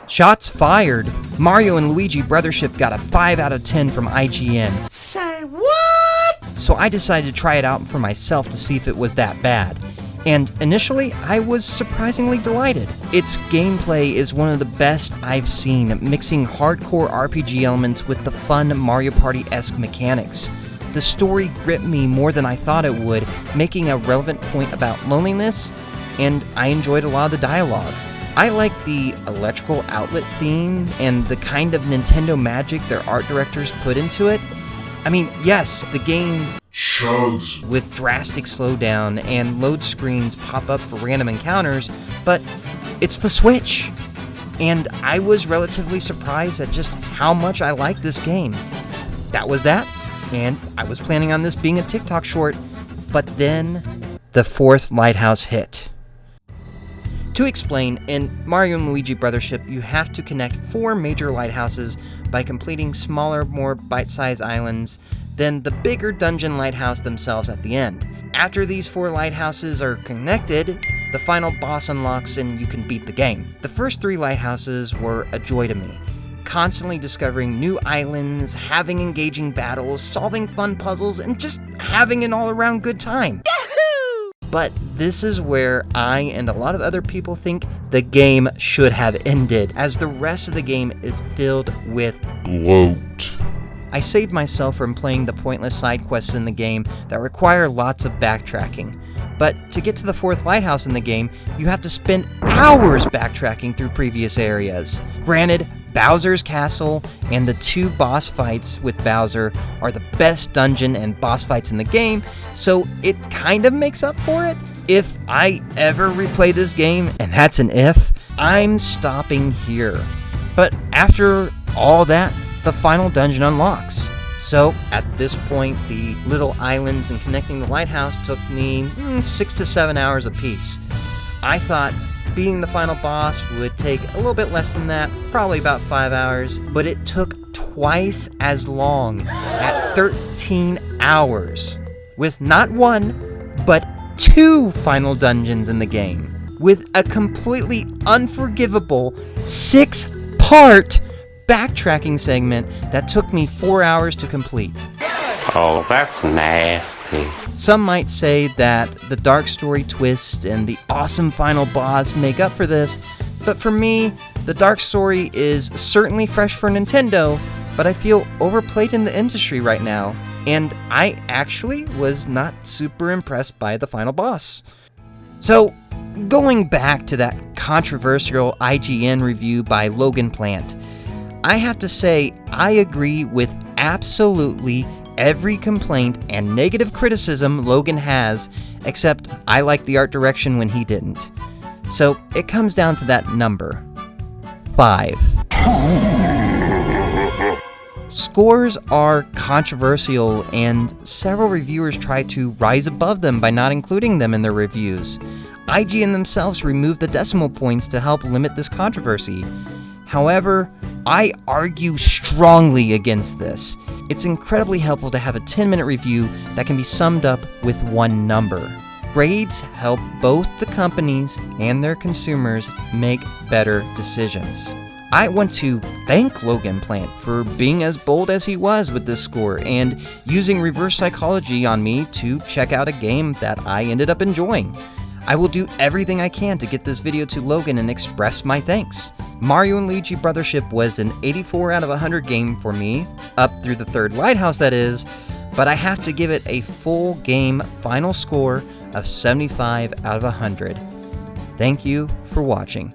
Shots fired! Mario and Luigi Brothership got a 5 out of 10 from IGN. Say what? So I decided to try it out for myself to see if it was that bad. And initially, I was surprisingly delighted. Its gameplay is one of the best I've seen, mixing hardcore RPG elements with the fun Mario Party-esque mechanics. The story gripped me more than I thought it would, making a relevant point about loneliness, and I enjoyed a lot of the dialogue. I like the electrical outlet theme and the kind of Nintendo magic their art directors put into it. I mean, yes, the game chugs with drastic slowdown and load screens pop up for random encounters, but it's the Switch. And I was relatively surprised at just how much I liked this game. That was that, and I was planning on this being a TikTok short, but then the fourth lighthouse hit. To explain, in Mario & Luigi Brothership, you have to connect 4 major lighthouses by completing smaller, more bite-sized islands than the bigger dungeon lighthouse themselves at the end. After these 4 lighthouses are connected, the final boss unlocks and you can beat the game. The first 3 lighthouses were a joy to me, constantly discovering new islands, having engaging battles, solving fun puzzles, and just having an all-around good time. But this is where I and a lot of other people think the game should have ended, as the rest of the game is filled with bloat. I saved myself from playing the pointless side quests in the game that require lots of backtracking. But to get to the 4th lighthouse in the game, you have to spend hours backtracking through previous areas. Granted, Bowser's Castle and the 2 boss fights with Bowser are the best dungeon and boss fights in the game, so it kind of makes up for it. If I ever replay this game, and that's an if, I'm stopping here. But after all that, the final dungeon unlocks. So at this point, the little islands and connecting the lighthouse took me 6 to 7 hours apiece. I thought beating the final boss would take a little bit less than that, probably about 5 hours, but it took twice as long, at 13 hours, with not 1, but 2 final dungeons in the game, with a completely unforgivable 6-part backtracking segment that took me 4 hours to complete. Oh, that's nasty. Some might say that the dark story twist and the awesome final boss make up for this, but for me, the dark story is certainly fresh for Nintendo, but I feel overplayed in the industry right now, and I actually was not super impressed by the final boss. So, going back to that controversial IGN review by Logan Plant, I have to say I agree with absolutely every complaint and negative criticism Logan has, except I liked the art direction when he didn't. So it comes down to that number, 5. Scores are controversial, and several reviewers try to rise above them by not including them in their reviews. IGN themselves removed the decimal points to help limit this controversy. However, I argue strongly against this. It's incredibly helpful to have a 10-minute review that can be summed up with one number. Grades help both the companies and their consumers make better decisions. I want to thank Logan Plant for being as bold as he was with this score and using reverse psychology on me to check out a game that I ended up enjoying. I will do everything I can to get this video to Logan and express my thanks. Mario & Luigi Brothership was an 84 out of 100 game for me, up through the 3rd lighthouse that is, but I have to give it a full game final score of 75 out of 100. Thank you for watching.